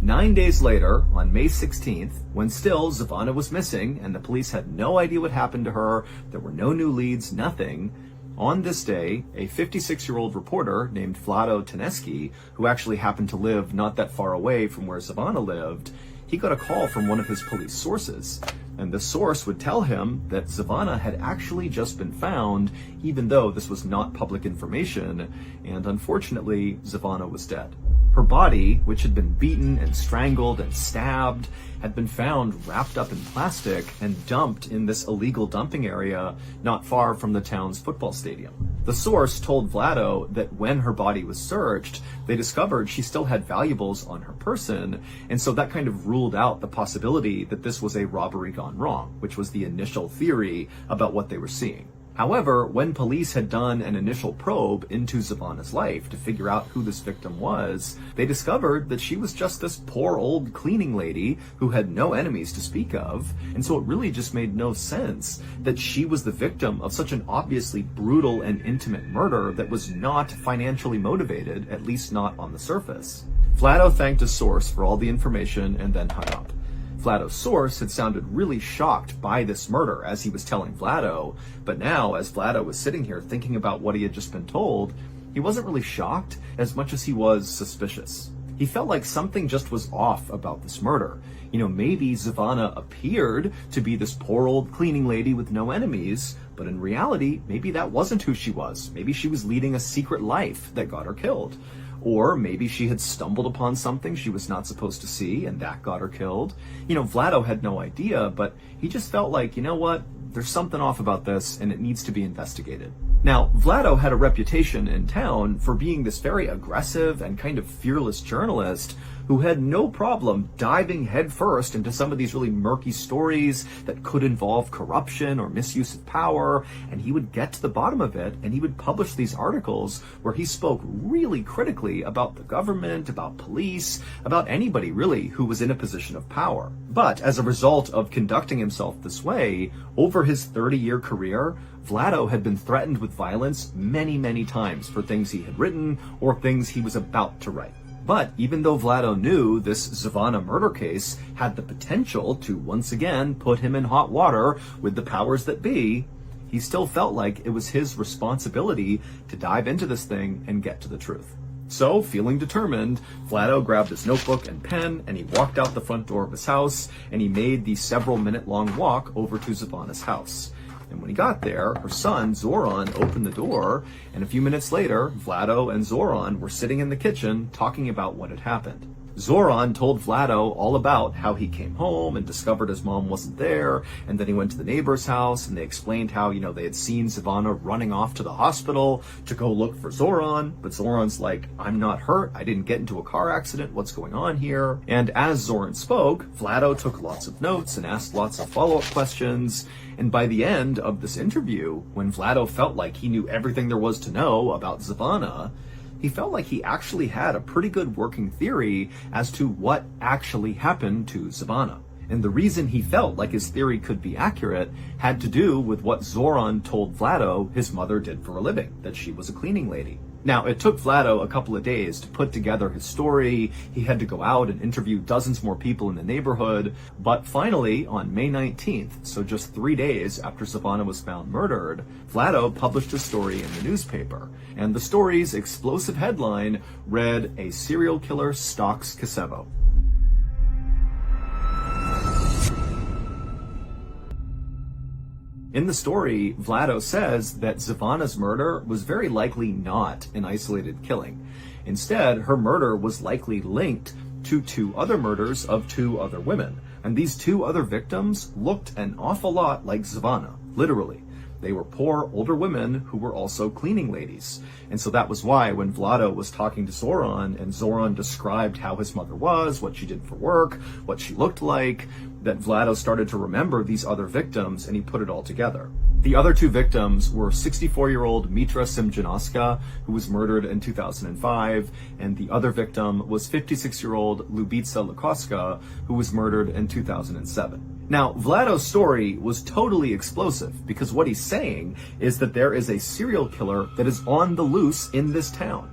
9 days later, on May 16th, when still Zavana was missing and the police had no idea what happened to her, there were no new leads, nothing, on this day, a 56-year-old reporter named Vlado Teneski, who actually happened to live not that far away from where Zavana lived, he got a call from one of his police sources. And the source would tell him that Zavana had actually just been found, even though this was not public information, and unfortunately, Zavana was dead. Her body, which had been beaten and strangled and stabbed, had been found wrapped up in plastic and dumped in this illegal dumping area not far from the town's football stadium. The source told Vlado that when her body was searched, they discovered she still had valuables on her person, and so that kind of ruled out the possibility that this was a robbery gone wrong, which was the initial theory about what they were seeing. However, when police had done an initial probe into Zavana's life to figure out who this victim was, they discovered that she was just this poor old cleaning lady who had no enemies to speak of, and so it really just made no sense that she was the victim of such an obviously brutal and intimate murder that was not financially motivated, at least not on the surface. Vlado thanked his source for all the information and then hung up. Vlado's source had sounded really shocked by this murder as he was telling Vlado, but now, as Vlado was sitting here thinking about what he had just been told, he wasn't really shocked as much as he was suspicious. He felt like something just was off about this murder. Maybe Zavana appeared to be this poor old cleaning lady with no enemies, but in reality, maybe that wasn't who she was. Maybe she was leading a secret life that got her killed. Or maybe she had stumbled upon something she was not supposed to see and that got her killed. Vlado had no idea, but he just felt like, there's something off about this and it needs to be investigated. Now, Vlado had a reputation in town for being this very aggressive and kind of fearless journalist who had no problem diving headfirst into some of these really murky stories that could involve corruption or misuse of power, and he would get to the bottom of it, and he would publish these articles where he spoke really critically about the government, about police, about anybody really who was in a position of power. But as a result of conducting himself this way, over his 30-year career, Vlado had been threatened with violence many, many times for things he had written or things he was about to write. But even though Vlado knew this Zavana murder case had the potential to once again put him in hot water with the powers that be, he still felt like it was his responsibility to dive into this thing and get to the truth. So, feeling determined, Vlado grabbed his notebook and pen and he walked out the front door of his house and he made the several-minute-long walk over to Zavana's house. And when he got there, her son, Zoran, opened the door, and a few minutes later, Vlado and Zoran were sitting in the kitchen talking about what had happened. Zoran told Vlado all about how he came home and discovered his mom wasn't there, and then he went to the neighbor's house and they explained how, they had seen Zavana running off to the hospital to go look for Zoran, but Zoran's like, I'm not hurt, I didn't get into a car accident, what's going on here? And as Zoran spoke, Vlado took lots of notes and asked lots of follow-up questions, and by the end of this interview, when Vlado felt like he knew everything there was to know about Zavana, he felt like he actually had a pretty good working theory as to what actually happened to Zavana. And the reason he felt like his theory could be accurate had to do with what Zoran told Vlado his mother did for a living, that she was a cleaning lady. Now, it took Vlado a couple of days to put together his story. He had to go out and interview dozens more people in the neighborhood. But finally, on May 19th, so just 3 days after Zavana was found murdered, Vlado published a story in the newspaper. And the story's explosive headline read, "A Serial Killer Stalks Kosovo." In the story, Vlado says that Zavana's murder was very likely not an isolated killing. Instead, her murder was likely linked to 2 other murders of 2 other women. And these 2 other victims looked an awful lot like Zavana, literally. They were poor, older women who were also cleaning ladies. And so that was why when Vlado was talking to Zoran, and Zoran described how his mother was, what she did for work, what she looked like, that Vlado started to remember these other victims, and he put it all together. The other 2 victims were 64-year-old Mitra Simjanoska, who was murdered in 2005, and the other victim was 56-year-old Lubitsa Lukoska, who was murdered in 2007. Now, Vlado's story was totally explosive because what he's saying is that there is a serial killer that is on the loose in this town.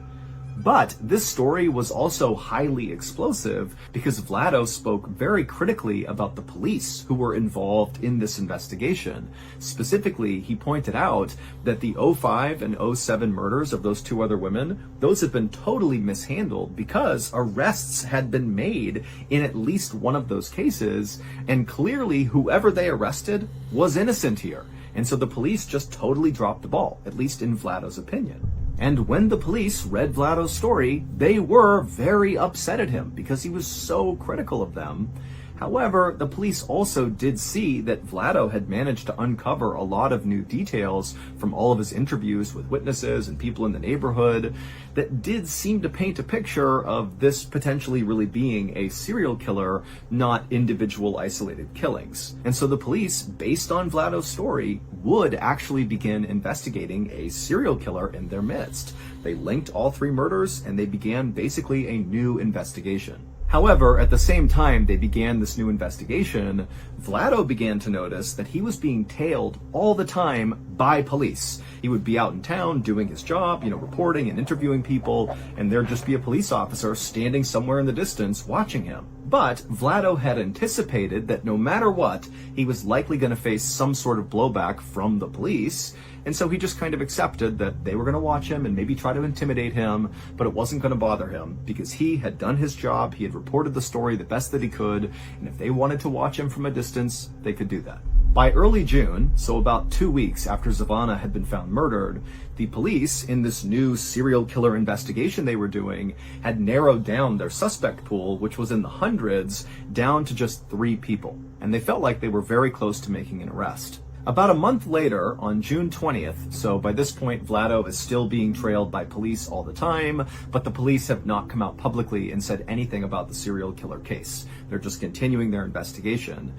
But this story was also highly explosive because Vlado spoke very critically about the police who were involved in this investigation. Specifically, he pointed out that the 05 and 07 murders of those 2 other women, those had been totally mishandled because arrests had been made in at least one of those cases, and clearly whoever they arrested was innocent here. And so the police just totally dropped the ball, at least in Vlado's opinion. And when the police read Vlado's story, they were very upset at him because he was so critical of them. However, the police also did see that Vlado had managed to uncover a lot of new details from all of his interviews with witnesses and people in the neighborhood that did seem to paint a picture of this potentially really being a serial killer, not individual isolated killings. And so the police, based on Vlado's story, would actually begin investigating a serial killer in their midst. They linked all 3 murders and they began basically a new investigation. However, at the same time they began this new investigation, Vlado began to notice that he was being tailed all the time by police. He would be out in town doing his job, reporting and interviewing people, and there'd just be a police officer standing somewhere in the distance watching him. But Vlado had anticipated that no matter what, he was likely going to face some sort of blowback from the police, and so he just kind of accepted that they were going to watch him and maybe try to intimidate him, but it wasn't going to bother him because he had done his job, he had reported the story the best that he could, and if they wanted to watch him from a distance, they could do that. By early June, so about 2 weeks after Zavana had been found murdered, the police, in this new serial killer investigation they were doing, had narrowed down their suspect pool, which was in the hundreds, down to just 3 people. And they felt like they were very close to making an arrest. About a month later, on June 20th, so by this point Vlado is still being trailed by police all the time, but the police have not come out publicly and said anything about the serial killer case. They're just continuing their investigation.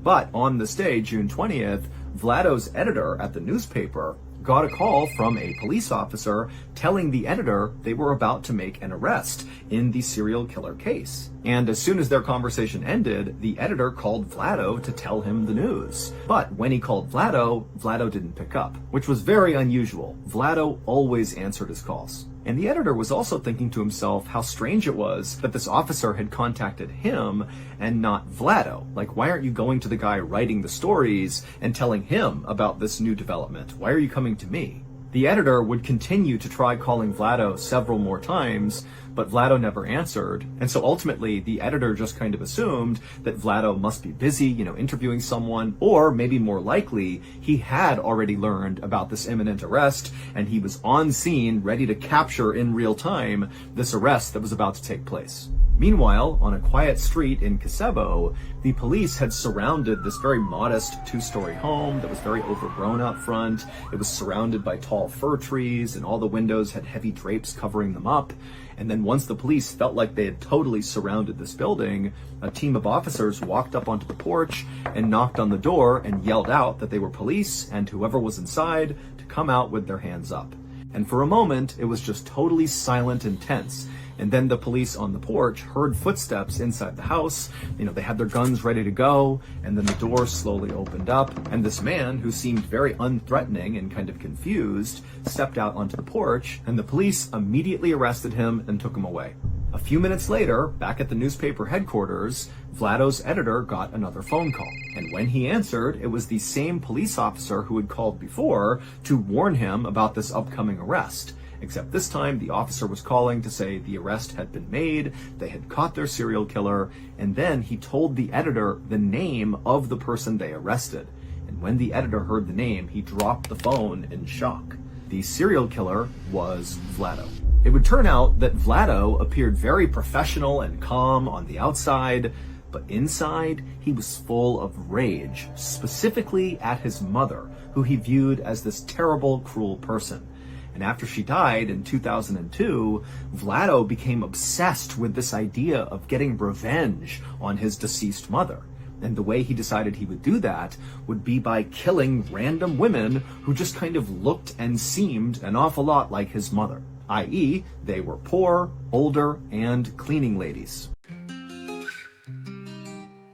But on this day, June 20th, Vlado's editor at the newspaper got a call from a police officer telling the editor they were about to make an arrest in the serial killer case. And as soon as their conversation ended, the editor called Vlado to tell him the news. But when he called Vlado, Vlado didn't pick up, which was very unusual. Vlado always answered his calls. And the editor was also thinking to himself how strange it was that this officer had contacted him and not Vlado. Like, why aren't you going to the guy writing the stories and telling him about this new development? Why are you coming to me? The editor would continue to try calling Vlado several more times, but Vlado never answered. And so ultimately, the editor just kind of assumed that Vlado must be busy, interviewing someone, or maybe more likely, he had already learned about this imminent arrest, and he was on scene, ready to capture in real time this arrest that was about to take place. Meanwhile, on a quiet street in Kosovo, the police had surrounded this very modest 2-story home that was very overgrown out front. It was surrounded by tall fir trees, and all the windows had heavy drapes covering them up. And then once the police felt like they had totally surrounded this building, a team of officers walked up onto the porch and knocked on the door and yelled out that they were police and whoever was inside to come out with their hands up. And for a moment, it was just totally silent and tense. And then the police on the porch heard footsteps inside the house. They had their guns ready to go, and then the door slowly opened up, and this man, who seemed very unthreatening and kind of confused, stepped out onto the porch, and the police immediately arrested him and took him away. A few minutes later, back at the newspaper headquarters, Vlado's editor got another phone call. And when he answered, it was the same police officer who had called before to warn him about this upcoming arrest. Except this time, the officer was calling to say the arrest had been made, they had caught their serial killer, and then he told the editor the name of the person they arrested. And when the editor heard the name, he dropped the phone in shock. The serial killer was Vlado. It would turn out that Vlado appeared very professional and calm on the outside, but inside, he was full of rage, specifically at his mother, who he viewed as this terrible, cruel person. And after she died in 2002, Vlado became obsessed with this idea of getting revenge on his deceased mother. And the way he decided he would do that would be by killing random women who just kind of looked and seemed an awful lot like his mother, i.e., they were poor, older, and cleaning ladies.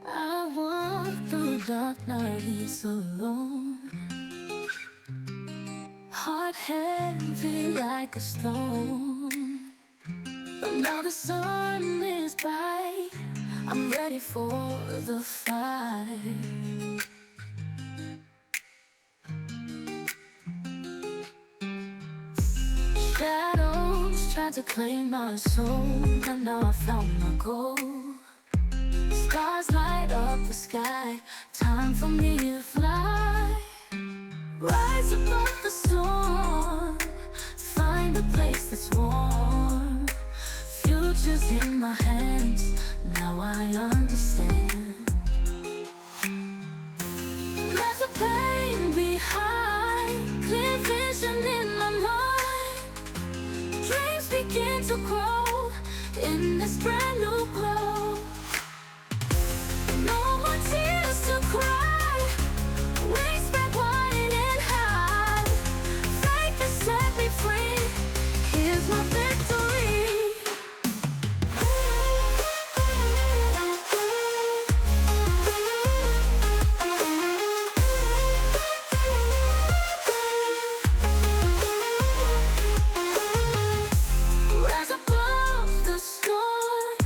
I walk through dark nights alone, heart heavy like a stone. But now the sun is bright, I'm ready for the fight. Shadows tried to claim my soul, and now I found my goal. Stars light up the sky, time for me to fly. Rise above the storm, find a place that's warm. Future's in my hands, now I understand. There's a pain behind, clear vision in my mind. Dreams begin to grow in this brand new glow. No more tears to cry, wings spread wide and high. Faith has set me free, here's my victory. Rise above the storm,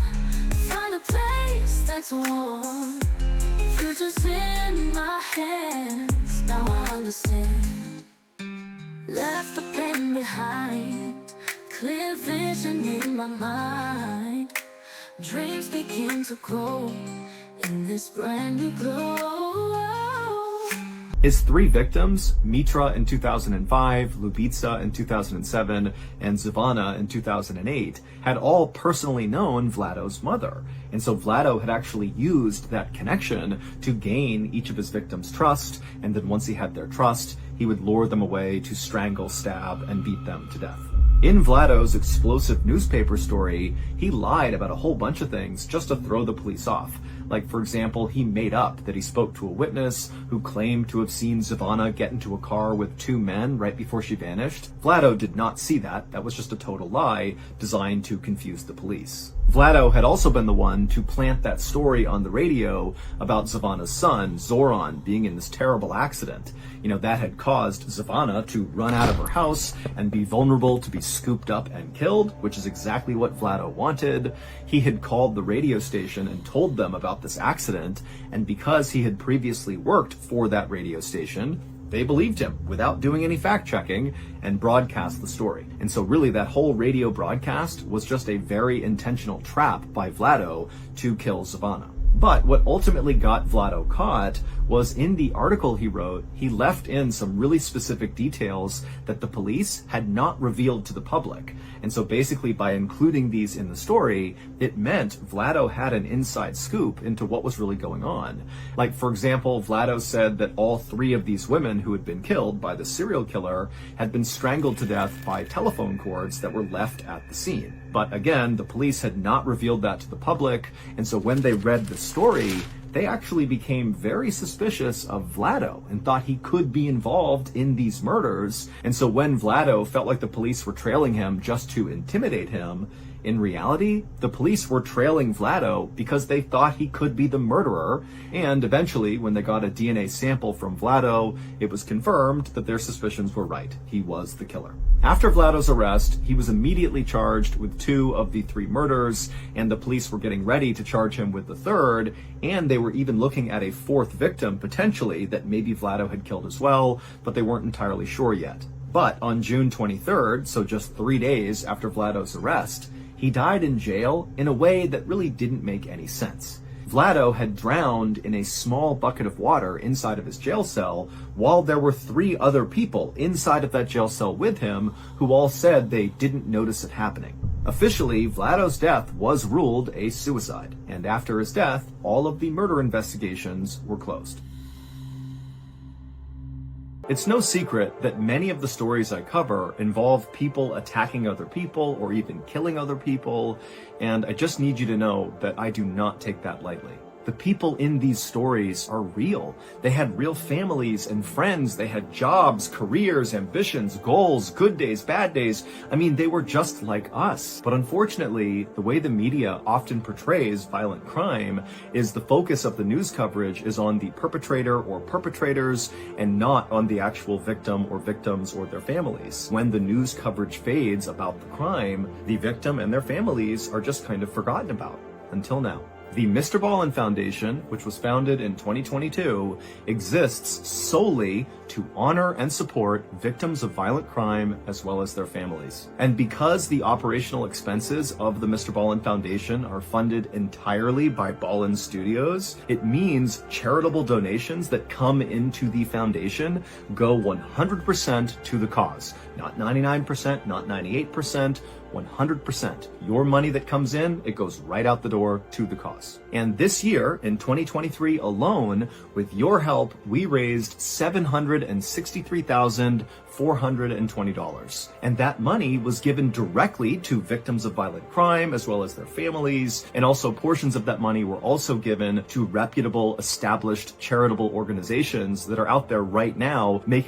find a place that's warm. Future's in my hands, now I understand. Left the pain behind, clear vision in my mind. Dreams begin to grow in this brand new glow. His three victims, Mitra in 2005, Lubitsa in 2007, and Zvana in 2008, had all personally known Vlado's mother. And so Vlado had actually used that connection to gain each of his victims' trust, and then once he had their trust, he would lure them away to strangle, stab, and beat them to death. In Vlado's explosive newspaper story, he lied about a whole bunch of things just to throw the police off. Like, for example, he made up that he spoke to a witness who claimed to have seen Zvana get into a car with two men right before she vanished. Vlado did not see that. That was just a total lie designed to confuse the police. Vlado had also been the one to plant that story on the radio about Zvana's son, Zoran, being in this terrible accident. That had caused Zvana to run out of her house and be vulnerable to be scooped up and killed, which is exactly what Vlado wanted. He had called the radio station and told them about this accident, and because he had previously worked for that radio station, they believed him without doing any fact-checking and broadcast the story. And so really that whole radio broadcast was just a very intentional trap by Vlado to kill Zvana. But what ultimately got Vlado caught was in the article he wrote, he left in some really specific details that the police had not revealed to the public. And so basically by including these in the story, it meant Vlado had an inside scoop into what was really going on. Like, for example, Vlado said that all three of these women who had been killed by the serial killer had been strangled to death by telephone cords that were left at the scene. But again, the police had not revealed that to the public, and so when they read the story, they actually became very suspicious of Vlado and thought he could be involved in these murders. And so when Vlado felt like the police were trailing him just to intimidate him, in reality, the police were trailing Vlado because they thought he could be the murderer, and eventually, when they got a DNA sample from Vlado, it was confirmed that their suspicions were right. He was the killer. After Vlado's arrest, he was immediately charged with 2 of the 3 murders, and the police were getting ready to charge him with the 3rd, and they were even looking at a 4th victim, potentially, that maybe Vlado had killed as well, but they weren't entirely sure yet. But on June 23rd, so just 3 days after Vlado's arrest, he died in jail in a way that really didn't make any sense. Vlado had drowned in a small bucket of water inside of his jail cell, while there were 3 other people inside of that jail cell with him who all said they didn't notice it happening. Officially, Vlado's death was ruled a suicide, and after his death, all of the murder investigations were closed. It's no secret that many of the stories I cover involve people attacking other people or even killing other people, and I just need you to know that I do not take that lightly. The people in these stories are real. They had real families and friends. They had jobs, careers, ambitions, goals, good days, bad days. I mean, they were just like us. But unfortunately, the way the media often portrays violent crime is the focus of the news coverage is on the perpetrator or perpetrators and not on the actual victim or victims or their families. When the news coverage fades about the crime, the victim and their families are just kind of forgotten about. Until now. The MrBallen Foundation, which was founded in 2022, exists solely to honor and support victims of violent crime as well as their families. And because the operational expenses of the MrBallen Foundation are funded entirely by Ballen Studios, it means charitable donations that come into the foundation go 100% to the cause. Not 99%, not 98%, 100%. Your money that comes in, it goes right out the door to the cause. And this year, in 2023 alone, with your help, we raised $763,420. And that money was given directly to victims of violent crime as well as their families. And also portions of that money were also given to reputable, established charitable organizations that are out there right now making